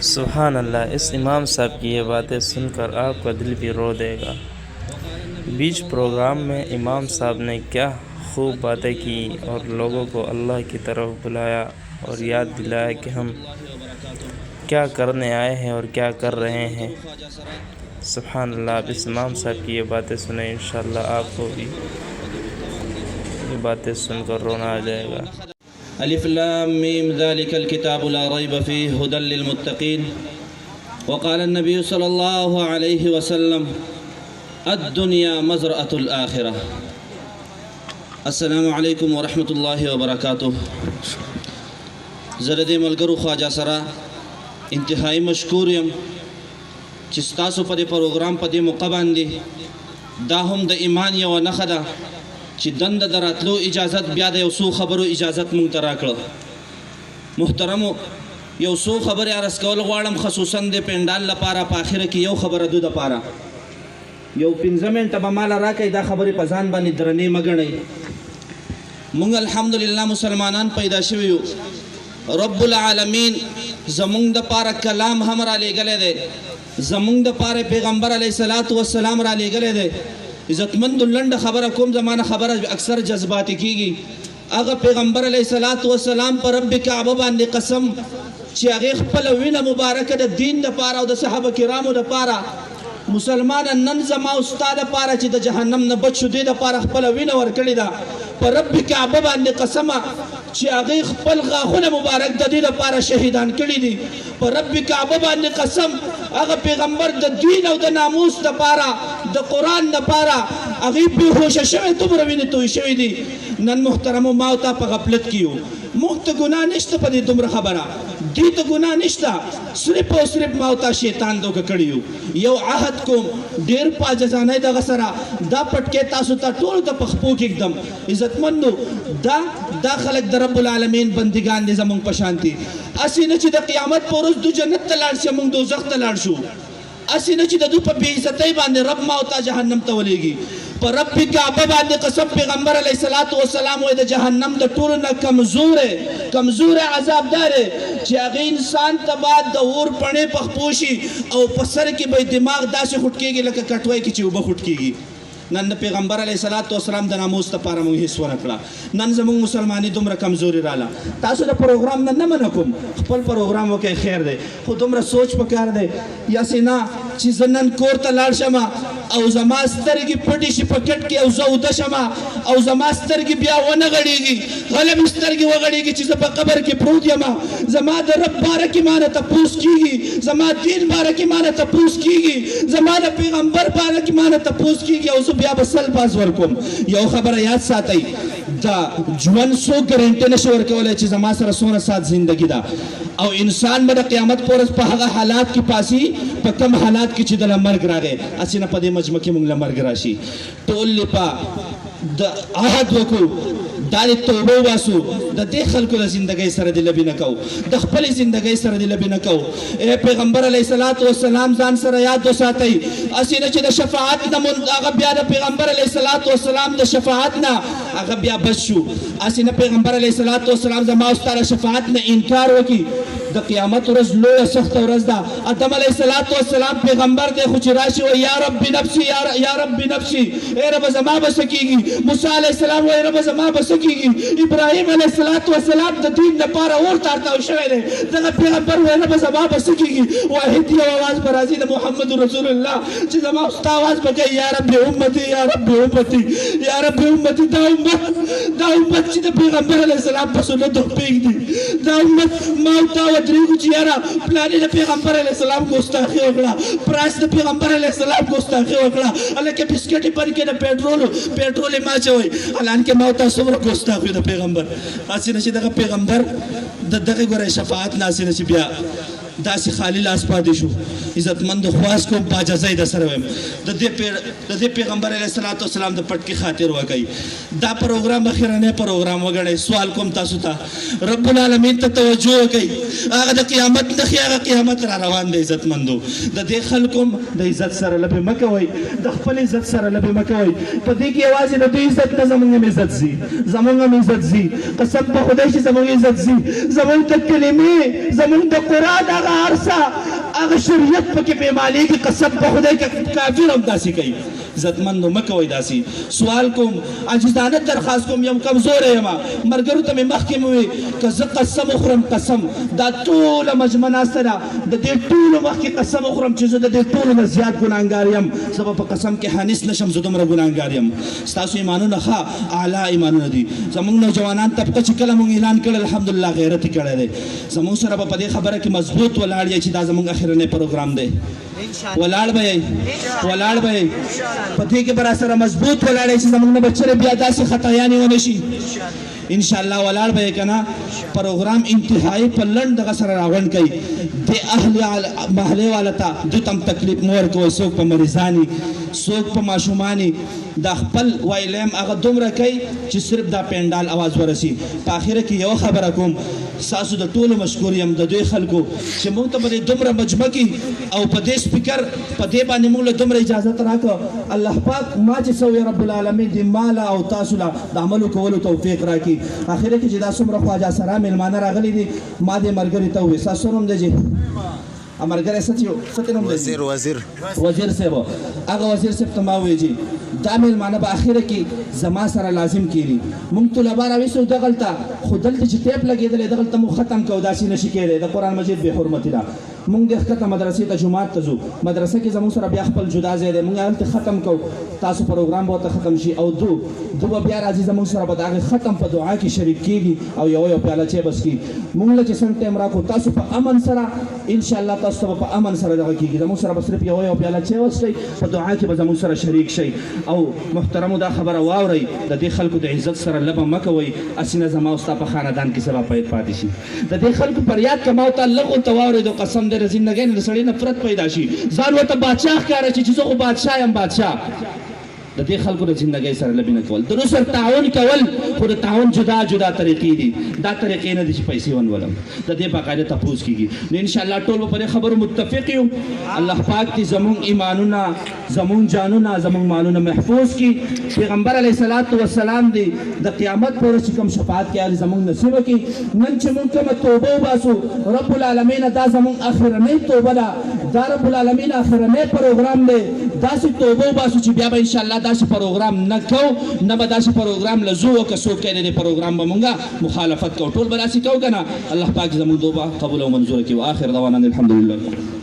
सुभान अल्लाह। इस इमाम साहब की ये बातें सुनकर आपका दिल भी रो देगा। बीच प्रोग्राम में इमाम साहब ने क्या खूब बातें की और लोगों को अल्लाह की तरफ बुलाया और याद दिलाया कि हम क्या करने आए हैं और क्या कर रहे हैं। सुभान अल्लाह। अब इस इमाम साहब की ये बातें सुने, इंशाअल्लाह आपको भी ये बातें सुनकर रोना आ जाएगा। अलिफ लाम मीम ज़ालिकल किताबु ला रैब फ़ीहि हुदल लिल मुत्तक़ीन वक़ाल अन्नबी सल्लल्लाहु अलैहि वसल्लम अद्दुनिया मज़रअतुल आखिरह। अस्सलामु अलैकुम वरहमतुल्लाहि वबरकातुह। ज़रदे मलगरु ख्वाजा सरा इंतहाई मशकूर यम कि तासु पदे प्रोग्राम पदे मौका बांधी दा हम द ईमान यव नखा दा कि दंद दरातलो इजाज़त ब्या द सो खबरो इजाज़त मुंग तरा कड़ो। मुहतरमो यौ सो खबर अर्ज़ कौल गवाड़म खसूसन दे पेंडाल लपारा पाखिर की यौ खबर दो दपारा यौ 15 मिनट बमाला राके दा खबर पजान बानी दरने मगणे मुंग अल्हम्दुलिल्लाह मुसलमानान पैदा शवियो रब्बुल आलमीन जमुंग द पारा कलाम हमरा ले गले दे जमुंग द पारे पैगंबर अलैहिस्सलातु वस्सलाम रा ले गले दे। इज़्ज़तमंद लंड खबर कुम ज़माना खबर अक्सर जज्बाती कीगी अगर पैगंबर अलैहिस्सलातु वस्सलाम पर रब काबा बांधे कसम ची अगे खपल विना मुबारक द दीन द पारा और द सहाबा किराम द पारा मुसलमान नन जमा उस्ताद पारा ची द जहन्नम न बच्चु दे द पारा खपल विना वर कड़ी दा पर रब काबा बांधे कसम ची अगे खपल गाखुन मुबारक द दीन पारा शहीदान कड़ी दी पर रब काबा बांधे कसम अगर पैगंबर द दीन और द नामूस द पारा द कुरान द पारा अगे बेहोश शवे तुम रवीने तो शवे दी नन मुहतरम मावता पर गफलत कियो मुक्त गुनाह निश्त पदे तुम खबरा दी तो गुनाह निश्ता सिर्फ और सिर्फ मावता शैतान दो कड़ियो यो आहद को डेर पा जजाने दा गसरा दा पटके तासु ता टोल दा पखपोक एकदम इज्जतमंदो दा दा खलक द रब्बुल आलमीन बंदिगान दे जमंग पशांति असी न ची द क़यामत पर दु जन्नत तलाड़ से मंग दोज़ख तलाड़ शू असी न ची द दु पर बेइज्जती बांधे रब मावता जहन्नम तवलेगी पर रब भी काबा बांधे कसम पैगंबर अलैहिस्सलातु वस्सलाम व द जहन्नम द टूर न कमजोर है अज़ाबदार है जे अगे इंसान तबाद द और पड़े पखपोशी और पसर की भाई दिमाग दासे खुटकेगी लके कटवाई की चूबा खुटकेगी नन पैगंबर अलैहिस्सलातु वस्सलाम द नामूस त पारा मुंग हिस्सा रखला नन जमुंग मुसलमानी दुमरा कमजोरी राला तासु द प्रोग्राम न मनकुम खपल प्रोग्राम के खैर दे खुद तुमरा सोच पकार दे यासिना चीजनन कोर त लाड़ शमा औ जमास्तर की पटी शी पकेट के औ जौद शमा औ जमास्तर की बिया वन गड़ीगी गले बिस्तर की वगड़ीगी चीज पर कब्र की प्रूत यमा जमा द रब बारक की माने तपूस कीगी जमा दीन बारक की माने तपूस कीगी जमा द पैगंबर बारक की माने तपूस कीगी औ बिया बसल पास वरकुम यो खबर याद साथई दा जुवन सो गारंटी नशवर के वाले चीज हमारा सोना साथ जिंदगी दा और इंसान में क़यामत पर पहागा हालात की पासी पकम हालात की चिदला मर्ग रागे असीना पदे मजमकी मुंगला मर्ग राशि टोल लिपा द आहद वकु दाली तौबा वासु द देखल को जिंदगी सर दिल भी न कहो द खपल जिंदगी सर दिल भी न कहो ए पैगंबर अलैहिस्सलातु वस्सलाम जान सर याद दो साथई असीना च द शफाअत न मुन अगबिया द पैगंबर अलैहिस्सलातु वस्सलाम द शफाअत न अगबिया बशु असीना पैगंबर अलैहिस्सलातु वस्सलाम जमा उस्तार शफाअत न इनकार वकी द क़यामत रोज लो सख्त रोज दा आदम अलैहिस्सलातु वस्सलाम पैगंबर दे खुच राशि व या रब्बी नफ्सी या रब्बी नफ्सी ए रब जमा बसकीगी मूसा अलैहिस्सलाम व रब जमा बसकीगी इब्राहिम अलैहिस्सलातु वस्सलाम द दीन न पारा और तारता शवे दे द पैगंबर व रब जमा बसकीगी वाहिद ये आवाज पर आजी द मोहम्मद रसूलुल्लाह च जमा उस्ता आवाज बके या रब्बी उम्मती या रब्बी उम्मती या रब्बी उम्मती दा उम्मत च द पैगंबर अलैहिस्सलाम पसुन दो पेगी दा उम्मत मौता व जियारा प्लानी ने पैगंबर अलैहिस्सलाम को गुस्ताखी वकड़ा प्राइस ने पैगंबर अलैहिस्सलाम को गुस्ताखी वकड़ा अल्लाह के बिस्किट पर के न पेट्रोल मा चोई अलान के मौता सुमर गुस्ताखी द पैगंबर आसी नशी द पैगंबर द दगे गोरे शफाअत नासी नशी बिया दासी खाली लास पादिशु इज्जतमंद ख्वास को बाजज़ाई द सरवे द दे पैगंबर अलैहिस्सलातु वस्सलाम द पट की खातिर व गई दा प्रोग्राम अखिराने प्रोग्राम वगड़े सवाल कोम तासुता रब्बुल आलमीन त तवज्जो गई आगे द क़यामत न खिया क़यामत रा रवान दे इज्जतमंदो द देखल कोम द इज्जत सर लबे मकवई द खपल इज्जत सर लबे मकवई पदी की आवाज न द इज्जत न जमंग में इज्जत जी जमंग में इज्जत जी कसम ब खुदा से जमंग इज्जत जी जमंग त कलिमे जमंग द कुरान هغه هرڅه هغه شریعت پکې پیمانېږي قسم په خدای که کافر هم داسې کوي عزتمندو مه کوئ داسې سوال کوم عاجزانه درخواست کوم یم کمزوری یم ملګرو ته مې مخکې مې وویل که زه قسم وخورم قسم دا ټوله مجمع ناسته ده د دې ټولو مخکې قسم وخورم چې زه د دې ټولو نه زیات ګناهګار یم زه به په قسم کې حانس نشم زه دومره ګناهګار یم ستاسو ایمانونه ښه اعلی ایمانونه دي زموږ نوجوانان طبقه چې کله موږ اعلان کړی الحمدلله غیرت یې کړی دی زموږ سره به په دې خبره کې مضبوط ولاړ یې چې دا زموږ اخرنی پروګرام دی ولاړ به یې په دې کې به راسره مضبوط ولاړ یې چې زموږ نه به چېرې بیا داسې خطایانې ونه شي انشاءالله ولاړ به یې که نه پروګرام انتهایی په لنډ دغه سره راغونډ کوي د اهل محلې والا ته دوی ته هم تکلیف مه ورکوئ څوک په مریضاني څوک په ماشوماني دا خپل ویلیم هغه دومره کوي چې صرف دا پینډال اواز ورسي په آخره کې یو خبره کوم ستاسو د ټولو مشکور یم د دوی خلکو چې موږ ته به دومره مجمع کي او په دې سپیکر په دې باندې موږ له دومره اجازت راکړه الله پاک ما چې سوی رب العالمین دې ماله او تاسو له د عملو کولو توفیق راکړي آخره کې چې دا څومره خواجه سره میلمانه راغلي دي ما دې ملګري ته وویل ستاسو نوم دی ملګری څه نوم دی وزیر صاحب هغه وزیر صاحب ته ما وویل دا میلمانه په آخره کې زما سره لازم کېږي موږ طلبا راویسو دغلته خو دلته چې ټیپ لګېدلی دغلته موږ ختم کوو داسې نشي کېدی د قرآن مجید بې حرمتي ده موږ د ښکته مدرسې ته جومات ته ځو مدرسه کې زموږ سره بیا خپل جدا ځای دی موږ هلته ختم کوو تاسو پروګرام به ورته ختم شي او دو به بیا راځي زموږ سره به د هغې ختم په دعا کې شریک کېږي او یو پیاله چای بس کېږي موږ له چې سم ټایم راکړو تاسو په امن سره انشاءالله تاسو ته به په امن سره دغه کېږي زموږ سره به صرف یو پیاله چای وڅښئ په دعا کې به زموږ سره شریک شئ او محترمو دا خبره واورئ د دې خلکو د عزت سره لبه مه کوئ هسې نه زما او ستا په خاندان کې څه به پاتې شي د دې خلکو فریاد که ما ورته لږ ورته واورېدو قسم دی د زندګۍ نه د سړي نفرت پیدا شي ځان ورته بادشاه ښکاره شي چې زه خو بادشاه یم بادشاه د دې خلکو د زندګۍ سره لبې نه کول د نو سره تعاون کول خو د تعاون جدا جدا طریقې دي دا طریقې نه دي چې پیسې ونولم د دې باقاعده تپوس کېږي نو انشاءالله ټول به په دې خبرو متفق یو الله پاک دې زموږ ایمانونه زموږ جانونه زموږ مالونه محفوظ کړي پیغمبر علیه الصلاة والسلام دې د قیامت په ورځ چې کوم شفاعت کوي زموږ نصیبه کړي نن چې موږ کومه توبه وباسو رب العالمین دا زموږ اخرنۍ توبه ده دا رب العالمین اخرنۍ پروګرام دی داسې توبه وباسو چې بیا به انشاءالله داسې پروګرام نه کوو نه به داسې پروګرام له زو که څوک کوي د دې پروګرام به مونږ مخالفت کوو ټول به داسې کوو که نه الله پاک زموږ توبه قبول او منظوره کړي واخر دعوانا الحمدلله